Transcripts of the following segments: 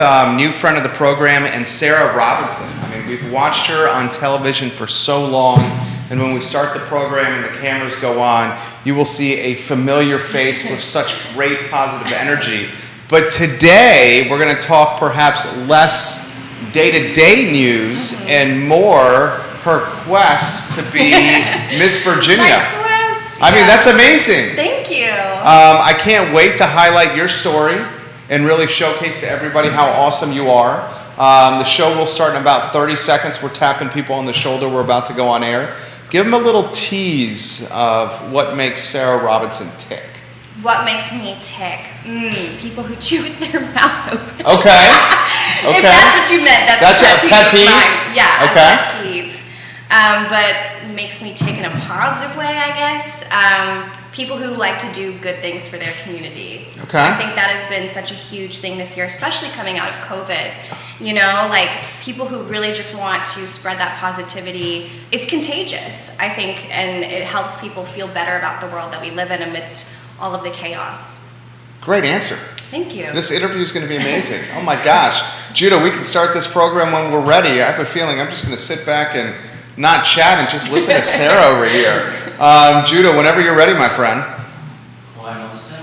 New friend of the program, and Sarah Robinson. I mean, we've watched her on television for so long, and when we start the program and the cameras go on, you will see a familiar face with such great positive energy. But today, we're going to talk perhaps less day-to-day news and more her quest to be Miss Virginia. My quest, I mean, that's amazing. Thank you. I can't wait to highlight your story and really showcase to everybody how awesome you are. The show will start in about 30 seconds. We're tapping people on the shoulder. We're about to go on air. Give them a little tease of what makes Sarah Robinson tick. What makes me tick? People who chew with their mouth open. Okay. If that's what you meant, that's a pet peeve? Yeah, okay. A pet peeve. But makes me tick in a positive way, I guess. People who like to do good things for their community. Okay. I think that has been such a huge thing this year, especially coming out of COVID. You know, like people who really just want to spread that positivity. It's contagious, I think, and it helps people feel better about the world that we live in amidst all of the chaos. Great answer. Thank you. This interview is going to be amazing. Oh my gosh. Judah, we can start this program when we're ready. I have a feeling I'm just going to sit back and not chat and just listen to Sarah over here. Judah, whenever you're ready, my friend. Well, I'm all set.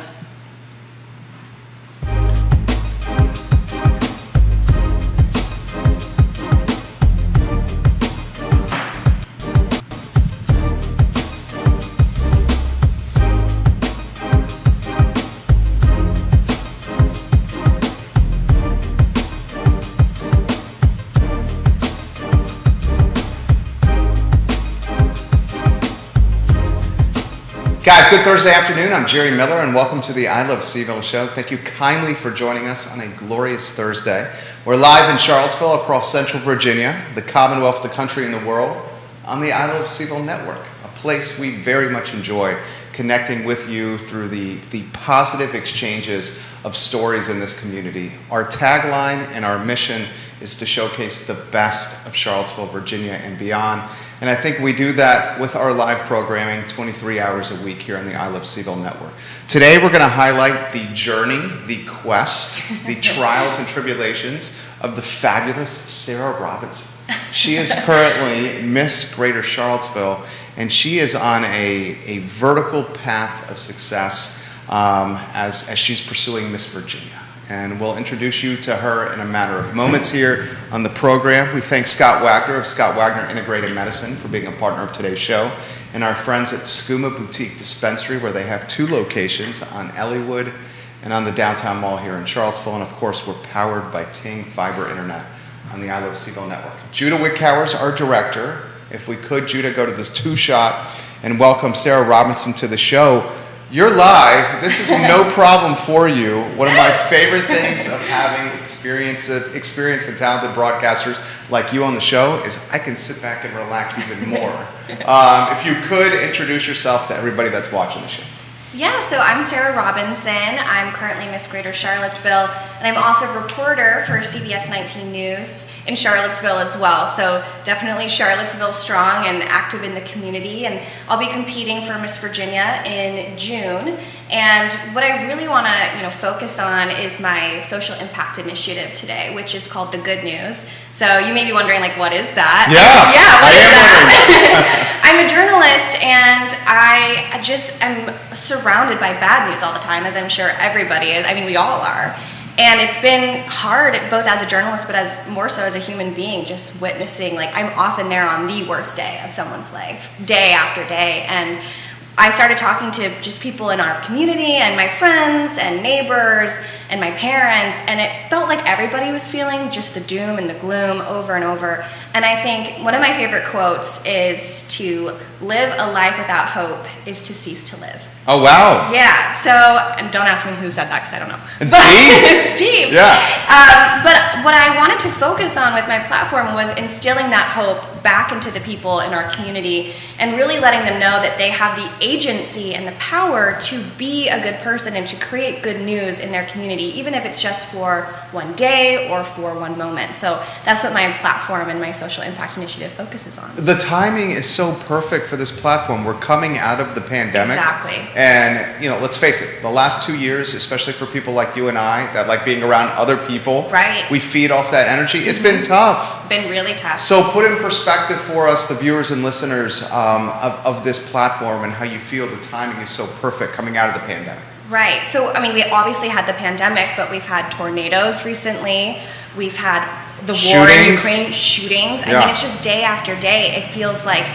Guys, good Thursday afternoon. I'm Jerry Miller, and welcome to the I Love Seville show. Thank you kindly for joining us on a glorious Thursday. We're live in Charlottesville, across Central Virginia, the Commonwealth, the country, and the world, on the I Love Seville network, a place we very much enjoy connecting with you through the positive exchanges of stories in this community. Our tagline and our mission is to showcase the best of Charlottesville, Virginia, and beyond. And I think we do that with our live programming 23 hours a week here on the I Love Seville network. Today we're going to highlight the journey, the quest, the trials and tribulations of the fabulous Sarah Robinson. She is currently Miss Greater Charlottesville, and she is on a vertical path of success as she's pursuing Miss Virginia. And we'll introduce you to her in a matter of moments here on the program. We thank Scott Wagner of Scott Wagner Integrated Medicine for being a partner of today's show, and our friends at Skooma Boutique Dispensary, where they have 2 locations on Elliewood and on the downtown mall here in Charlottesville. And of course, we're powered by Ting Fiber Internet on the I Love Seville network. Judah Wickhauer is our director. If we could, Judah, go to this 2-shot and welcome Sarah Robinson to the show. You're live. This is no problem for you. One of my favorite things of having experienced and talented broadcasters like you on the show is I can sit back and relax even more. If you could introduce yourself to everybody that's watching the show. Yeah, so I'm Sarah Robinson. I'm currently Miss Greater Charlottesville, and I'm also a reporter for CBS 19 News in Charlottesville as well. So definitely Charlottesville strong and active in the community, and I'll be competing for Miss Virginia in June. And what I really want to, focus on is my social impact initiative today, which is called The Good News. So you may be wondering, what is that? What is that? I'm a journalist, and I just am surrounded by bad news all the time, as I'm sure everybody is. I mean, we all are. And it's been hard, both as a journalist, but more so as a human being, just witnessing, I'm often there on the worst day of someone's life, day after day. And I started talking to just people in our community and my friends and neighbors and my parents, and it felt like everybody was feeling just the doom and the gloom over and over. And I think one of my favorite quotes is to live a life without hope is to cease to live. Oh, wow. Yeah, so, and don't ask me who said that because I don't know. It's Steve? It's Steve. Yeah. But what I wanted to focus on with my platform was instilling that hope back into the people in our community and really letting them know that they have the agency and the power to be a good person and to create good news in their community, even if it's just for one day or for one moment. So that's what my platform and my social impact initiative focuses on. The timing is so perfect for this platform. We're coming out of the pandemic. Exactly. And, let's face it, the last 2 years, especially for people like you and I, that like being around other people, right? We feed off that energy. It's been tough. Been really tough. So put in perspective for us, the viewers and listeners of this platform, and how you feel the timing is so perfect coming out of the pandemic. Right. So, we obviously had the pandemic, but we've had tornadoes recently. We've had the war in Ukraine, shootings. It's just day after day. It feels like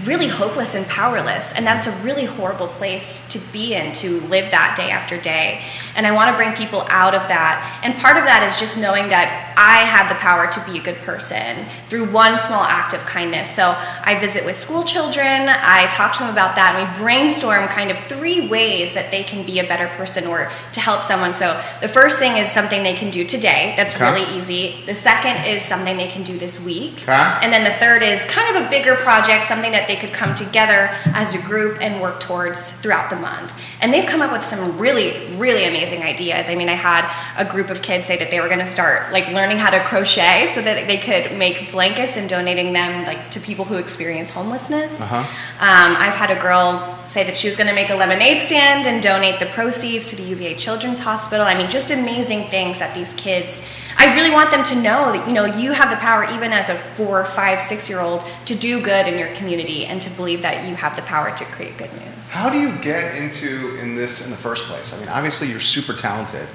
really hopeless and powerless. And that's a really horrible place to be in, to live that day after day. And I want to bring people out of that. And part of that is just knowing that I have the power to be a good person through one small act of kindness. So I visit with school children, I talk to them about that, and we brainstorm kind of 3 ways that they can be a better person or to help someone. So the first thing is something they can do today. That's really easy. The second is something they can do this week. And then the third is kind of a bigger project, something that they could come together as a group and work towards throughout the month. And they've come up with some really, really amazing ideas. I had a group of kids say that they were going to start learning how to crochet so that they could make blankets and donating them to people who experience homelessness. I've had a girl say that she was going to make a lemonade stand and donate the proceeds to the UVA Children's Hospital. Just amazing things that these kids, I really want them to know that, you have the power even as a 4, 5, 6-year-old to do good in your community and to believe that you have the power to create good news. How do you get in this in the first place? Obviously you're super talented.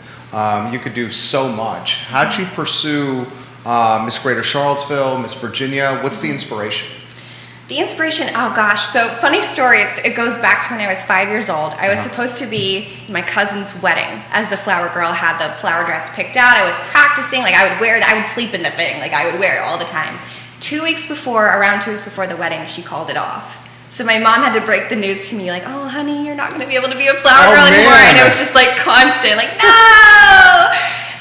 You could do so much. How did you pursue Miss Greater Charlottesville, Miss Virginia? What's the inspiration? The inspiration, oh gosh, so funny story, it goes back to when I was 5 years old. I was supposed to be in my cousin's wedding as the flower girl, had the flower dress picked out. I was practicing, I would sleep in the thing, I would wear it all the time. Around 2 weeks before the wedding, she called it off. So my mom had to break the news to me, oh honey, you're not going to be able to be a flower girl anymore. And it was just constant, no!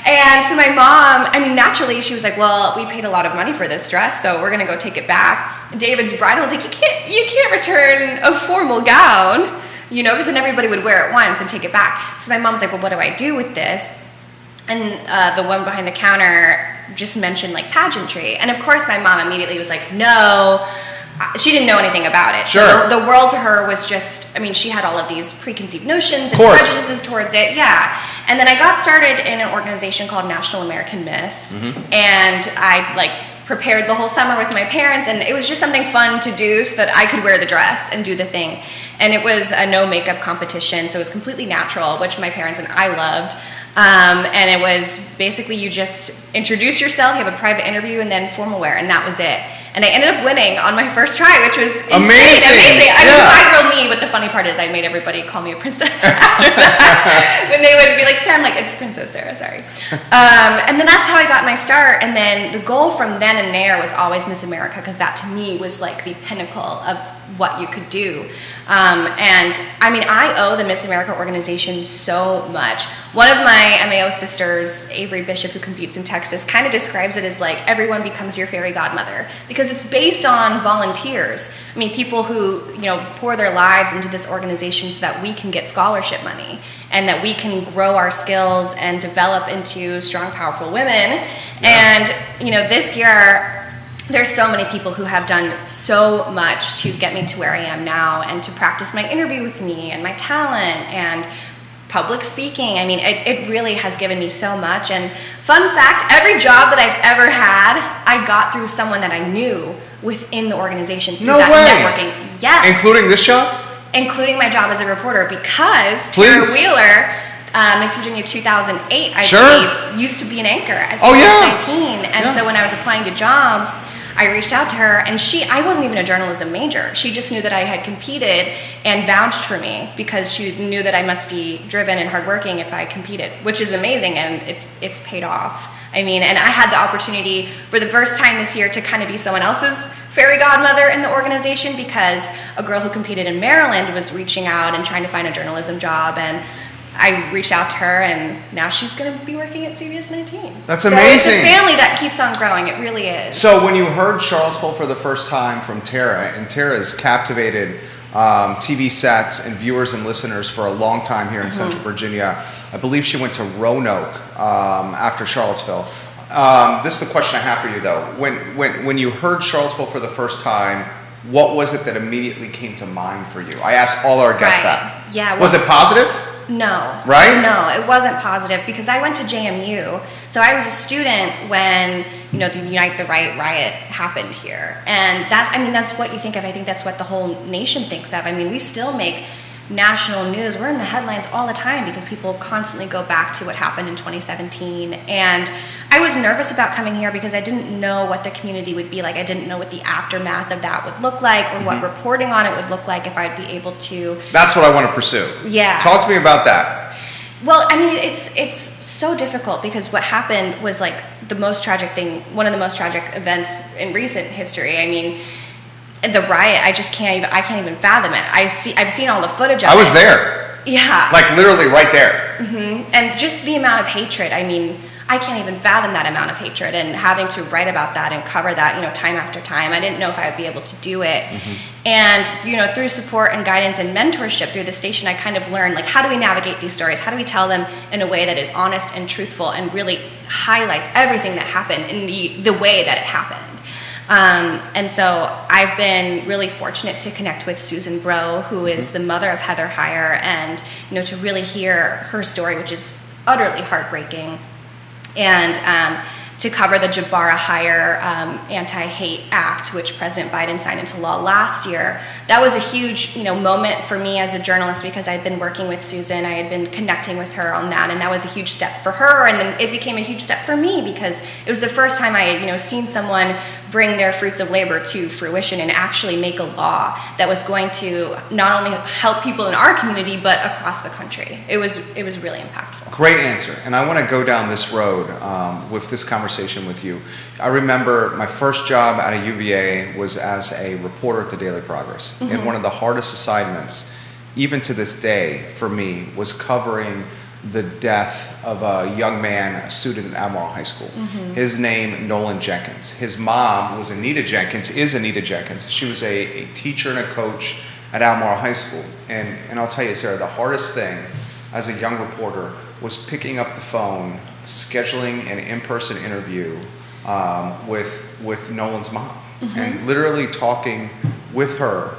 And so my mom, naturally, she was like, well, we paid a lot of money for this dress, so we're going to go take it back. And David's bridal was like, you can't return a formal gown, because then everybody would wear it once and take it back. So my mom's like, well, what do I do with this? And the one behind the counter just mentioned pageantry. And of course, my mom immediately was like, no. She didn't know anything about it. Sure. So the world to her was just, she had all of these preconceived notions and prejudices towards it. Yeah. And then I got started in an organization called National American Miss. And I prepared the whole summer with my parents, and it was just something fun to do so that I could wear the dress and do the thing. And it was a no makeup competition, so it was completely natural, which my parents and I loved. And it was basically you just introduce yourself, you have a private interview, and then formal wear, and that was it. And I ended up winning on my first try, which was amazing. 5-year-old me, but the funny part is I made everybody call me a princess after that. When they would be like, Sarah, I'm like, it's Princess Sarah, sorry. And then that's how I got my start. And then the goal from then and there was always Miss America, because that to me was the pinnacle of what you could do. And I owe the Miss America organization so much. One of my MAO sisters, Avery Bishop, who competes in Texas, kind of describes it as everyone becomes your fairy godmother, because it's based on volunteers. People who, pour their lives into this organization so that we can get scholarship money and that we can grow our skills and develop into strong, powerful women. And, this year, there's so many people who have done so much to get me to where I am now and to practice my interview with me and my talent and public speaking. It really has given me so much. And fun fact, every job that I've ever had, I got through someone that I knew within the organization through networking. Yes. Including this job? Including my job as a reporter, because Tara Wheeler, Miss Virginia 2008, I believe, used to be an anchor at CBS 19. And so when I was applying to jobs, I reached out to her, and I wasn't even a journalism major. She just knew that I had competed and vouched for me because she knew that I must be driven and hardworking if I competed, which is amazing, and it's paid off. And I had the opportunity for the first time this year to kind of be someone else's fairy godmother in the organization, because a girl who competed in Maryland was reaching out and trying to find a journalism job, and I reached out to her, and now she's going to be working at CBS 19. That's amazing. So it's a family that keeps on growing. It really is. So when you heard Charlottesville for the first time from Tara, and Tara's captivated TV sets and viewers and listeners for a long time here in Central Virginia. I believe she went to Roanoke after Charlottesville. This is the question I have for you, though. When you heard Charlottesville for the first time, what was it that immediately came to mind for you? I asked all our guests that. Yeah. Was it positive? No. Right? No, it wasn't positive because I went to JMU. So I was a student when, the Unite the Right riot happened here. And that's what you think of. I think that's what the whole nation thinks of. I mean, we still make national news. We're in the headlines all the time because people constantly go back to what happened in 2017. And I was nervous about coming here because I didn't know what the community would be like. I didn't know what the aftermath of that would look like or what reporting on it would look like if I'd be able to. That's what I want to pursue. Yeah. Talk to me about that. Well, I mean, it's so difficult because what happened was like the most tragic thing, one of the most tragic events in recent history. I mean, the riot, I can't even fathom it. I've seen all the footage of it. I was there. Yeah. Like literally right there. And just the amount of hatred, I mean, I can't even fathom that amount of hatred, and having to write about that and cover that, time after time. I didn't know if I would be able to do it. And, through support and guidance and mentorship through the station, I kind of learned, like, how do we navigate these stories? How do we tell them in a way that is honest and truthful and really highlights everything that happened in the way that it happened? And so I've been really fortunate to connect with Susan Bro, who is the mother of Heather Heyer, and, to really hear her story, which is utterly heartbreaking. And to cover the Jabara Heyer Anti-Hate Act, which President Biden signed into law last year. That was a huge, moment for me as a journalist because I had been working with Susan. I had been connecting with her on that, and that was a huge step for her. And then it became a huge step for me because it was the first time I had, seen someone bring their fruits of labor to fruition and actually make a law that was going to not only help people in our community but across the country. It was really impactful. Great answer. And I want to go down this road with this conversation with you. I remember my first job at a UVA was as a reporter at the Daily Progress. And one of the hardest assignments, even to this day for me, was covering the death of a young man, a student at Albemarle High School. His name, Nolan Jenkins. His mom was Anita Jenkins. She was a teacher and a coach at Albemarle High School. And I'll tell you, Sarah, the hardest thing as a young reporter was picking up the phone, scheduling an in-person interview with Nolan's mom, and literally talking with her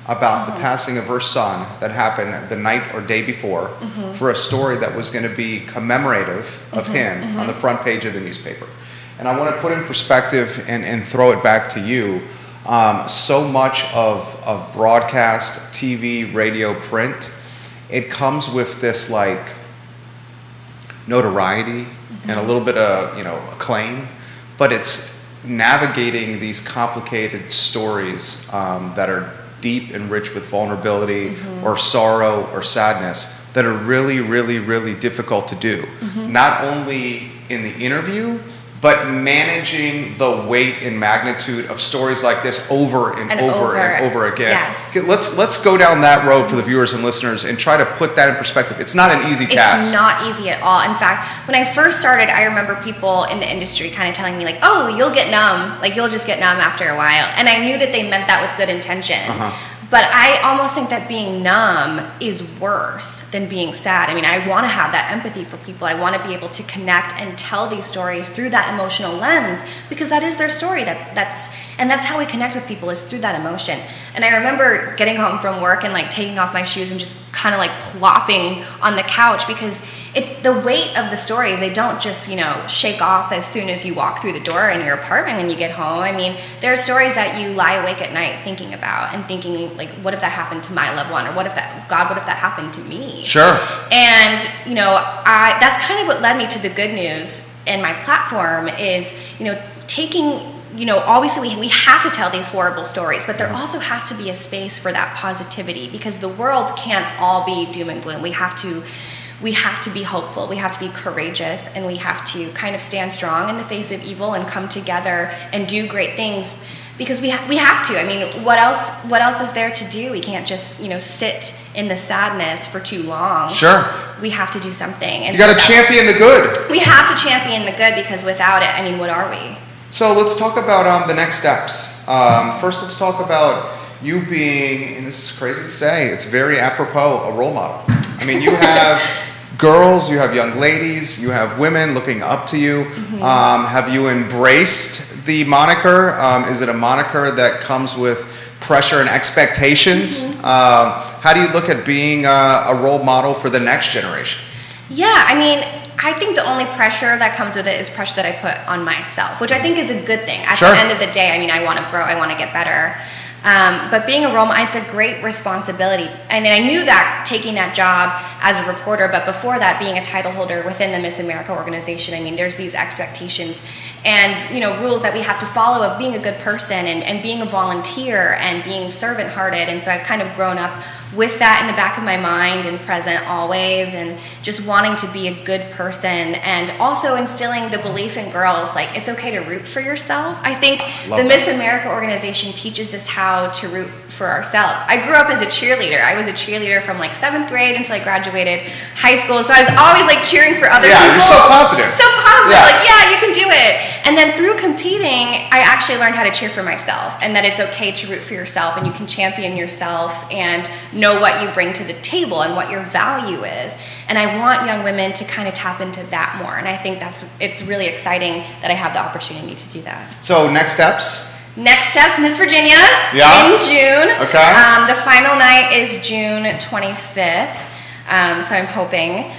about the passing of her son that happened the night or day before for a story that was going to be commemorative of him on the front page of the newspaper. And I want to put in perspective and throw it back to you. So much of broadcast, TV, radio, print, it comes with this like notoriety and a little bit of acclaim, but it's navigating these complicated stories that are deep and rich with vulnerability or sorrow or sadness that are really, really, really difficult to do. Not only in the interview, but managing the weight and magnitude of stories like this over and over again. Yes. Let's go down that road for the viewers and listeners and try to put that in perspective. It's not an easy task. It's not easy at all. In fact, when I first started, I remember people in the industry kind of telling me like, oh, you'll get numb. Like, you'll just get numb after a while. And I knew that they meant that with good intention. But I almost think that being numb is worse than being sad. I mean, I want to have that empathy for people. I want to be able to connect and tell these stories through that emotional lens because that is their story. That's how we connect with people, is through that emotion. And I remember getting home from work and like taking off my shoes and just kind of like plopping on the couch because the weight of the stories, they don't just, shake off as soon as you walk through the door in your apartment when you get home. I mean, there are stories that you lie awake at night thinking about and thinking, like, what if that happened to my loved one? Or what if that happened to me? Sure. And, that's kind of what led me to the good news and my platform is, taking, obviously we have to tell these horrible stories, but there also has to be a space for that positivity because the world can't all be doom and gloom. We have to be hopeful, we have to be courageous, and we have to kind of stand strong in the face of evil and come together and do great things because we have to. I mean, what else is there to do? We can't just, sit in the sadness for too long. Sure. We have to do something. And you got to champion the good. We have to champion the good because without it, I mean, what are we? So let's talk about the next steps. First, let's talk about, you being, and this is crazy to say, it's very apropos, a role model. I mean, you have girls, you have young ladies, you have women looking up to you. Have you embraced the moniker? Is it a moniker that comes with pressure and expectations? How do you look at being a role model for the next generation? Yeah, I mean, I think the only pressure that comes with it is pressure that I put on myself, which I think is a good thing. At the end of the day, I mean, I want to grow, I want to get better. But being a role model, it's a great responsibility. And I knew that taking that job as a reporter, but before that, being a title holder within the Miss America organization, I mean, there's these expectations and, you know, rules that we have to follow of being a good person and being a volunteer and being servant-hearted. And so I've kind of grown up with that in the back of my mind and present always, and just wanting to be a good person, and also instilling the belief in girls, like, it's okay to root for yourself. I think the Miss America organization teaches us how to root for ourselves. I grew up as a cheerleader. I was a cheerleader from like 7th grade until I graduated high school, so I was always like cheering for other people. Yeah, you're so positive. So positive, like, yeah, you can do it. And then through competing, I actually learned how to cheer for myself, and that it's okay to root for yourself, and you can champion yourself and know what you bring to the table and what your value is. And I want young women to kind of tap into that more, and I think it's really exciting that I have the opportunity to do that. So next steps? Next steps, Miss Virginia in June. Okay. The final night is June 25th, so I'm hoping.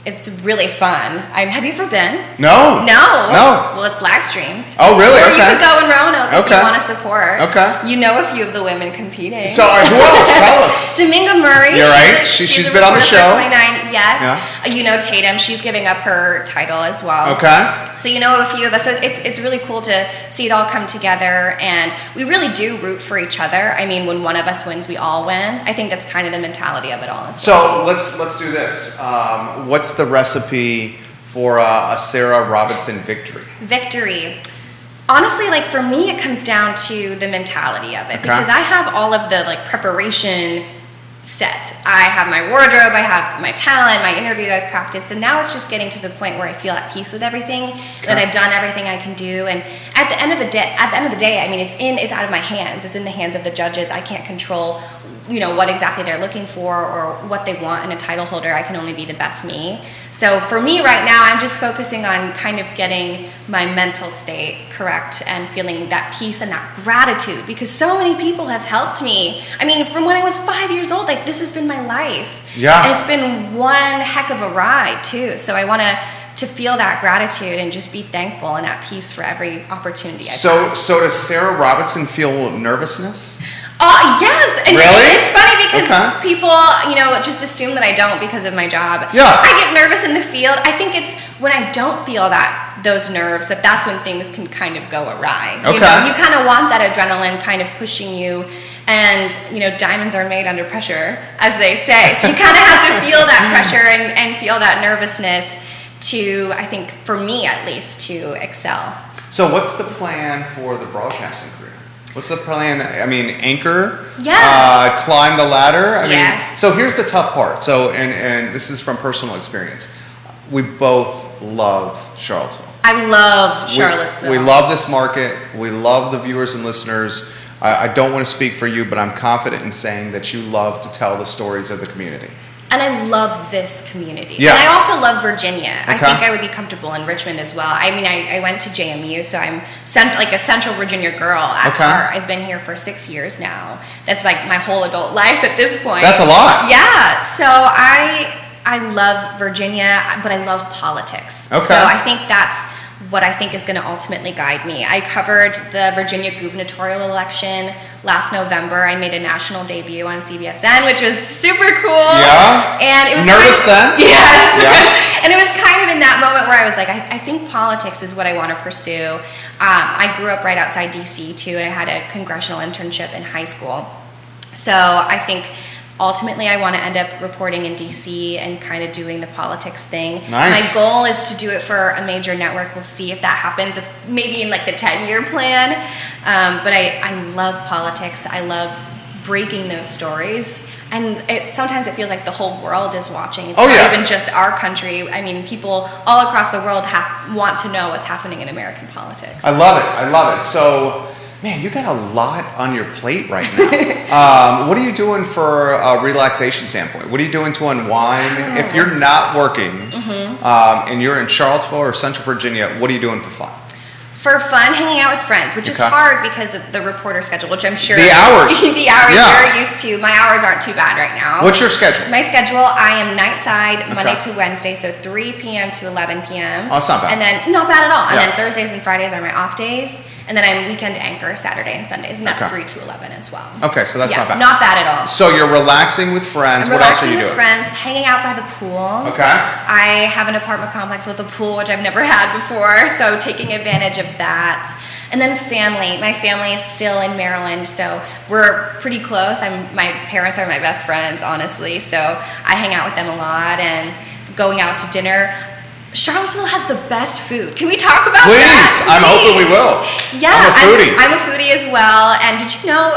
It's really fun. Have you ever been? No. Well, it's live streamed. Oh, really? Or okay. you could go in Roanoke if you want to support. Okay. You know a few of the women competing. So who else? Tell us. Dominga Murray. You're right. She's been on the show. 29, yes. Yeah. You know Tatum. She's giving up her title as well. Okay. So you know a few of us. So it's really cool to see it all come together, and we really do root for each other. I mean, when one of us wins, we all win. I think that's kind of the mentality of it all. So let's do this. What's the recipe for a Sarah Robinson victory? Victory. Honestly, like, for me, it comes down to the mentality of it, because I have all of the like preparation set. I have my wardrobe, I have my talent, my interview I've practiced, and now it's just getting to the point where I feel at peace with everything, that I've done everything I can do. And at the end of the day, I mean, it's out of my hands. It's in the hands of the judges. I can't control, you know, what exactly they're looking for or what they want in a title holder. I can only be the best me. So for me right now, I'm just focusing on kind of getting my mental state correct and feeling that peace and that gratitude, because so many people have helped me. I mean, from when I was 5 years old, like, this has been my life. Yeah. And it's been one heck of a ride too. So I want to feel that gratitude and just be thankful and at peace for every opportunity I've had. So does Sarah Robinson feel nervousness? Yes. And really? It's funny because people, you know, just assume that I don't because of my job. Yeah. I get nervous in the field. I think it's when I don't feel those nerves, that's when things can kind of go awry. You know, you kind of want that adrenaline kind of pushing you, and, you know, diamonds are made under pressure, as they say. So you kind of have to feel that pressure and feel that nervousness to, I think, for me at least, to excel. So what's the plan for the broadcasting career? What's the plan? I mean, anchor? Yeah. Climb the ladder? I mean, so here's the tough part. So, and this is from personal experience. We both love Charlottesville. I love Charlottesville. We love this market. We love the viewers and listeners. I don't want to speak for you, but I'm confident in saying that you love to tell the stories of the community. And I love this community. Yeah. And I also love Virginia. I think I would be comfortable in Richmond as well. I mean, I went to JMU, so I'm like a Central Virginia girl at heart. I've been here for 6 years now. That's like my whole adult life at this point. That's a lot. Yeah. So I love Virginia, but I love politics. Okay. So I think that's what I think is going to ultimately guide me. I covered the Virginia gubernatorial election last November. I made a national debut on CBSN, which was super cool. Yeah. And it was nervous then? Yes. Yeah. And it was kind of in that moment where I was like, I think politics is what I want to pursue. I grew up right outside DC too, and I had a congressional internship in high school. So I think ultimately I want to end up reporting in DC and kind of doing the politics thing. Nice. My goal is to do it for a major network. We'll see if that happens. It's maybe in like the 10-year plan. But I love politics. I love breaking those stories. And sometimes it feels like the whole world is watching. It's not even just our country. I mean, people all across the world want to know what's happening in American politics. I love it. I love it. So Man, you got a lot on your plate right now. What are you doing for a relaxation standpoint? What are you doing to unwind? If you're not working and you're in Charlottesville or Central Virginia, what are you doing for fun? For fun, hanging out with friends, which is hard because of the reporter schedule, which I'm sure the hours you're used to. My hours aren't too bad right now. What's your schedule? My schedule, I am nightside Monday to Wednesday, so 3 p.m. to 11 p.m. Oh, that's not bad. And then not bad at all. And then Thursdays and Fridays are my off days. And then I'm weekend anchor Saturday and Sundays, and that's 3 to 11 as well. Okay, so that's not bad. Not bad at all. So you're relaxing with friends. What else are you doing? With friends, hanging out by the pool. Okay. I have an apartment complex with a pool, which I've never had before, so taking advantage of that. And then family. My family is still in Maryland, so we're pretty close. My parents are my best friends, honestly, so I hang out with them a lot and going out to dinner. Charlottesville has the best food. Can we talk about that? Please, I'm hoping we will. Yeah, I'm a foodie. I'm a foodie as well. And did you know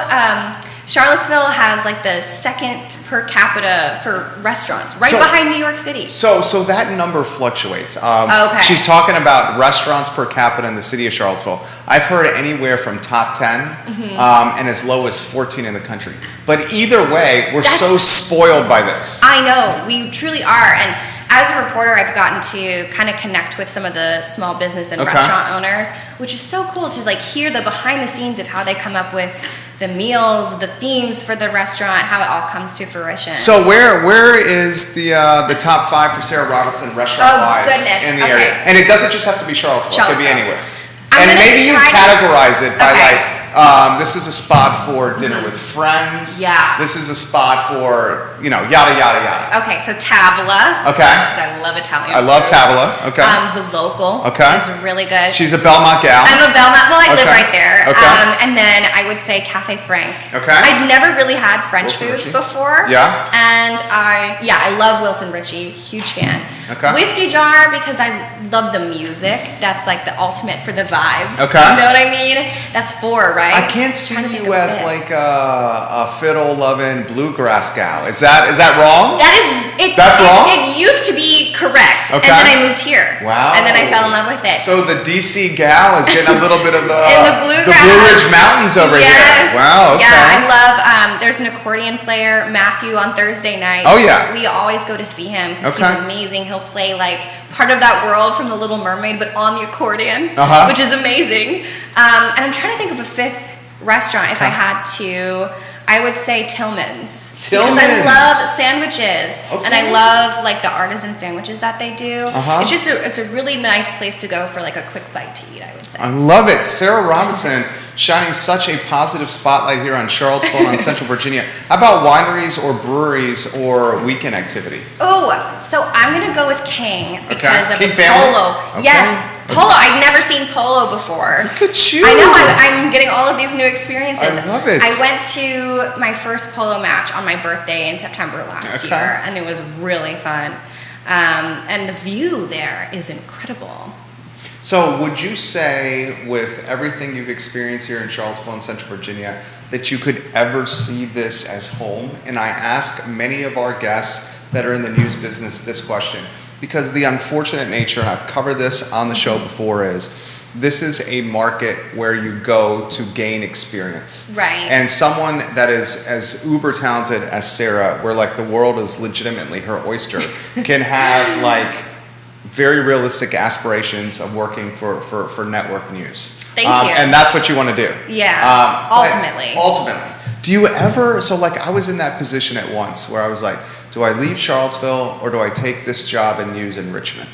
Charlottesville has like the second per capita for restaurants, right behind New York City. So that number fluctuates. Okay. She's talking about restaurants per capita in the city of Charlottesville. I've heard anywhere from top 10 and as low as 14 in the country. But either way, we're so spoiled by this. I know, we truly are. And as a reporter, I've gotten to kind of connect with some of the small business and restaurant owners, which is so cool to like hear the behind the scenes of how they come up with the meals, the themes for the restaurant, how it all comes to fruition. So where is the top 5 for Sarah Robinson restaurant-wise in the area? And it doesn't just have to be Charlottesville. It could be anywhere. And maybe you categorize it by this is a spot for dinner with friends. Yeah. This is a spot for, yada, yada, yada. Okay, so Tavola. Okay. Because I love Italian I love food. Tavola. Okay. The Local. Okay. Is really good. She's a Belmont gal. I'm a Belmont. Well, I live right there. Okay. And then I would say Cafe Frank. Okay. I'd never really had French Wilson food Ritchie. before. Yeah. And I love Wilson Ritchie. Huge fan. Okay. Whiskey Jar because I love the music. That's like the ultimate for the vibes. Okay. You know what I mean? That's 4, right? I can't see you as like a fiddle-loving bluegrass gal. Is that wrong? That is it. That's wrong? It used to be correct. Okay. And then I moved here. Wow. And then I fell in love with it. So the DC gal is getting a little bit of the in the bluegrass. Blue Ridge Mountains over here. Wow. Okay. Yeah, I love. There's an accordion player, Matthew, on Thursday nights. Oh yeah. We always go to see him because he's amazing. He'll play like part of that world from The Little Mermaid, but on the accordion, which is amazing. And I'm trying to think of a 5th restaurant. If I had to, I would say Tillman's. Because I love sandwiches, and I love like the artisan sandwiches that they do. It's just it's a really nice place to go for like a quick bite to eat, I would say. I love it. Sarah Robinson shining such a positive spotlight here on Charlottesville and Central Virginia. How about wineries or breweries or weekend activity? Oh, so I'm going to go with King because of King the family? polo. Okay. Yes, polo. I've never seen polo before. Look at you. I know. I'm getting all of these new experiences. I love it. I went to my first polo match on my birthday in September last year, and it was really fun. And the view there is incredible. So would you say, with everything you've experienced here in Charlottesville and Central Virginia, that you could ever see this as home? And I ask many of our guests that are in the news business this question, because the unfortunate nature, and I've covered this on the show before, is this is a market where you go to gain experience. Right. And someone that is as uber talented as Sarah, where like the world is legitimately her oyster, can have like very realistic aspirations of working for network news. Thank you. And that's what you want to do. Yeah, ultimately. Ultimately. Do you ever, so like I was in that position at once where I was like, do I leave Charlottesville or do I take this job in news in Richmond?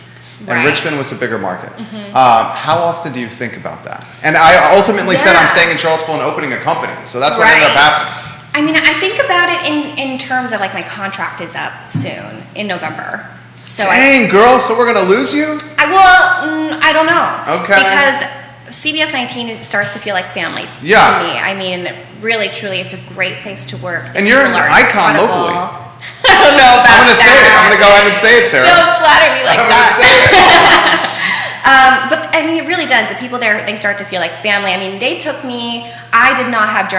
And Richmond was a bigger market. How often do you think about that? And I ultimately said I'm staying in Charlottesville and opening a company. So that's what ended up happening. I mean, I think about it in terms of like my contract is up soon in November. So Dang, girl, so we're going to lose you? I don't know. Okay. Because CBS 19 starts to feel like family to me. I mean, really, truly, it's a great place to work. And you're an icon locally. I don't know about that. I'm going to say it. I'm going to go ahead and say it, Sarah. Don't flatter me like I'm that. going to say it. But I mean, it really does. The people there, they start to feel like family. I mean, they took me. I did not have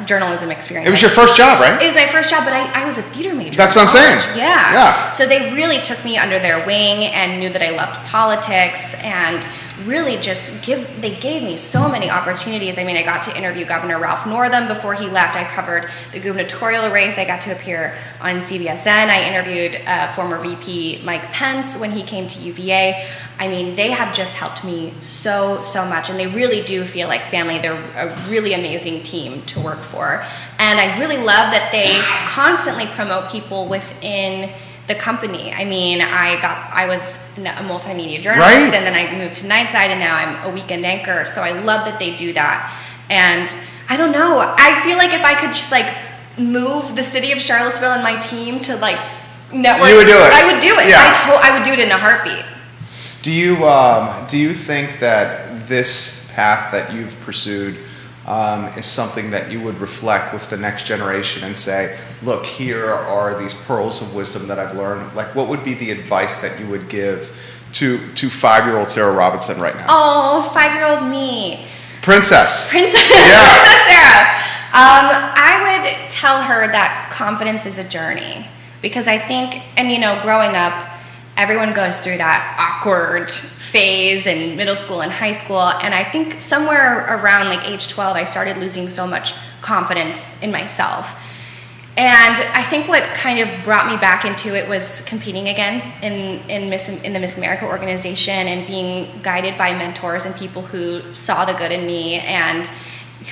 journalism experience. It was your first job, right? It was my first job, but I was a theater major. That's what I'm saying. Yeah. So they really took me under their wing and knew that I loved politics and really they gave me so many opportunities. I mean, I got to interview Governor Ralph Northam before he left. I covered the gubernatorial race. I got to appear on CBSN. I interviewed former VP Mike Pence when he came to UVA. I mean, they have just helped me so much, and they really do feel like family. They're a really amazing team to work for. And I really love that they constantly promote people within the company. I mean, I was a multimedia journalist, right. And then I moved to Nightside, and now I'm a weekend anchor. So I love that they do that. And I don't know, I feel like if I could just like move the city of Charlottesville and my team to like network, you would do it. I would do it. Yeah. I would do it in a heartbeat. Do you think that this path that you've pursued is something that you would reflect with the next generation and say, look, here are these pearls of wisdom that I've learned? Like, what would be the advice that you would give to 5-year-old Sarah Robinson right now? Oh, 5-year-old me. Princess. Yeah. Princess Sarah. I would tell her that confidence is a journey, because I think, and you know, growing up, everyone goes through that awkward phase in middle school and high school, and I think somewhere around like age 12, I started losing so much confidence in myself. And I think what kind of brought me back into it was competing again in the Miss America organization, and being guided by mentors and people who saw the good in me and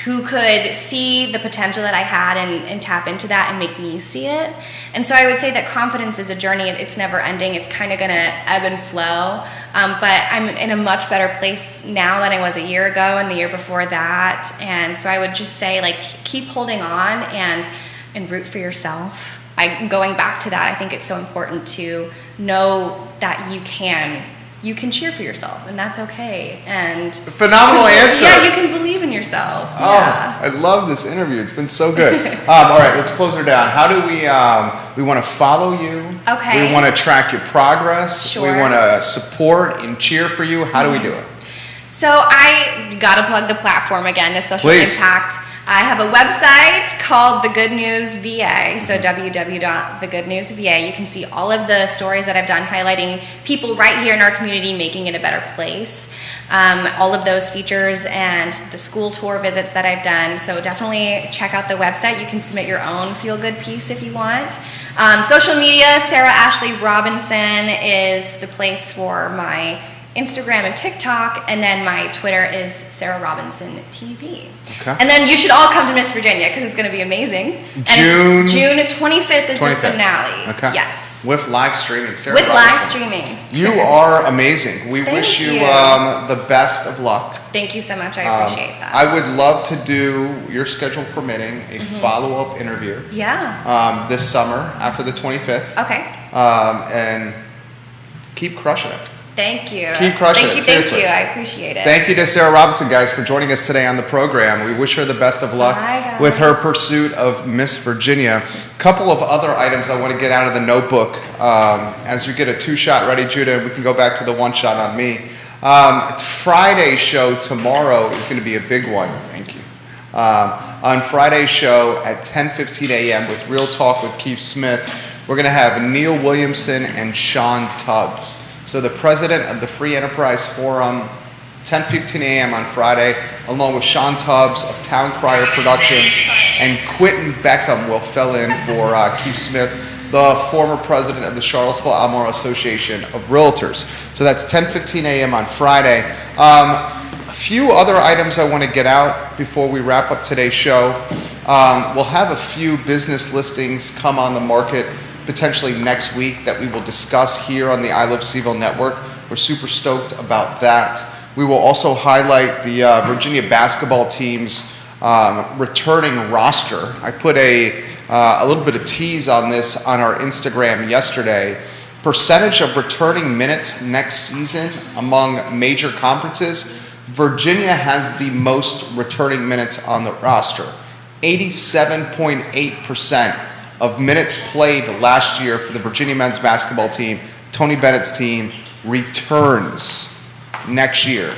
who could see the potential that I had and tap into that and make me see it. And so I would say that confidence is a journey. It's never ending. It's kind of going to ebb and flow. But I'm in a much better place now than I was a year ago and the year before that. And so I would just say, like, keep holding on and root for yourself. Going back to that, I think it's so important to know that you can cheer for yourself, and that's okay. And phenomenal answer. Yeah, you can believe in yourself. Oh, yeah. I love this interview. It's been so good. All right, let's close her down. How do we want to follow you? Okay. We want to track your progress. Sure. We want to support and cheer for you. How do we do it? So I got to plug the platform again, the social impact. I have a website called The Good News VA, so www.thegoodnewsva. You can see all of the stories that I've done highlighting people right here in our community making it a better place. All of those features and the school tour visits that I've done. So definitely check out the website. You can submit your own feel-good piece if you want. Social media, Sarah Ashley Robinson is the place for my Instagram and TikTok, and then my Twitter is Sarah Robinson TV. Okay. And then you should all come to Miss Virginia, because it's going to be amazing. June 25th is 25th. The finale. Okay. Yes. With live streaming, Sarah With Robinson. live streaming. You are amazing. We wish you you. The best of luck. Thank you so much. I appreciate that. I would love to do, your schedule permitting, a follow-up interview. Yeah. This summer after the 25th. Okay. And keep crushing it. Thank you. Keep crushing it. Thank Seriously. you. I appreciate it. Thank you to Sarah Robinson, guys, for joining us today on the program. We wish her the best of luck with her pursuit of Miss Virginia. A couple of other items I want to get out of the notebook. As you get a 2-shot ready, Judah, we can go back to the 1-shot on me. Friday's show tomorrow is going to be a big one. Thank you. On Friday's show at 10:15 a.m. with Real Talk with Keith Smith, we're going to have Neil Williamson and Sean Tubbs. So the president of the Free Enterprise Forum, 10:15 a.m. on Friday, along with Sean Tubbs of Town Crier Productions, and Quentin Beckham will fill in for Keith Smith, the former president of the Charlottesville-Albemarle Association of Realtors. So that's 10:15 a.m. on Friday. A few other items I want to get out before we wrap up today's show. We'll have a few business listings come on the market potentially next week that we will discuss here on the I Love CVille Network. We're super stoked about that. We will also highlight the Virginia basketball team's returning roster. I put a little bit of tease on this on our Instagram yesterday. Percentage of returning minutes next season among major conferences, Virginia has the most returning minutes on the roster. 87.8% of minutes played last year for the Virginia men's basketball team, Tony Bennett's team, returns next year.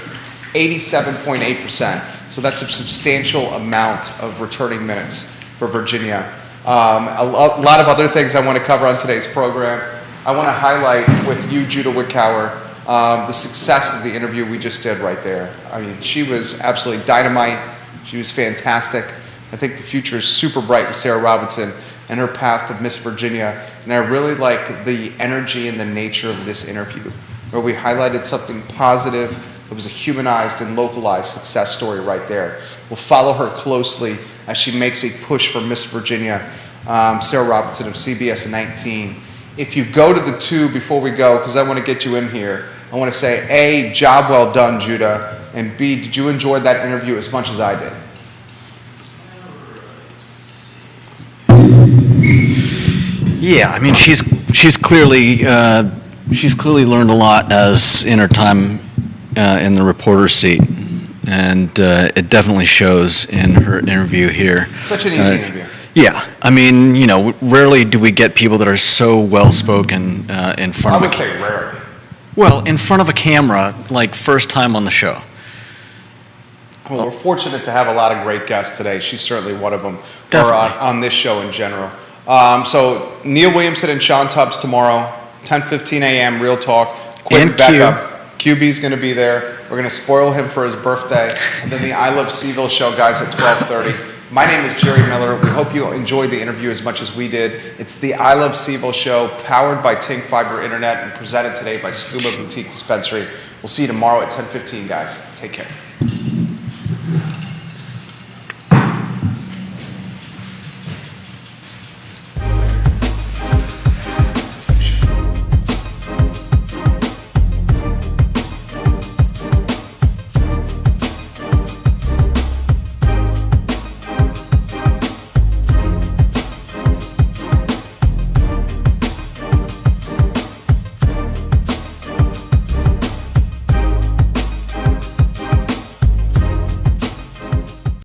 87.8%. So that's a substantial amount of returning minutes for Virginia. A lot of other things I want to cover on today's program. I want to highlight with you, Judah Wickower, the success of the interview we just did right there. I mean, she was absolutely dynamite. She was fantastic. I think the future is super bright with Sarah Robinson and her path to Miss Virginia. And I really like the energy and the nature of this interview, where we highlighted something positive. It was a humanized and localized success story right there. We'll follow her closely as she makes a push for Miss Virginia, Sarah Robinson of CBS 19. If you go to the two before we go, because I want to get you in here, I want to say, A, job well done, Judah, and B, did you enjoy that interview as much as I did? Yeah, I mean, she's clearly learned a lot as in her time in the reporter seat, and it definitely shows in her interview here. Such an easy interview. Yeah, I mean, you know, rarely do we get people that are so well spoken in front I of would say rarely. well, in front of a camera, like first time on the show. Well, we're fortunate to have a lot of great guests today. She's certainly one of them, Definitely. or on this show in general. So Neil Williamson and Sean Tubbs tomorrow, 10:15 a.m. Real Talk. Quick And backup. QB's going to be there. We're going to spoil him for his birthday, and then the I Love Seville show, guys, at 12:30. My name is Jerry Miller. We hope you enjoyed the interview as much as we did. It's the I Love Seville show, powered by Ting Fiber Internet and presented today by Scuba Boutique Dispensary. We'll see you tomorrow at 10:15, guys. Take care.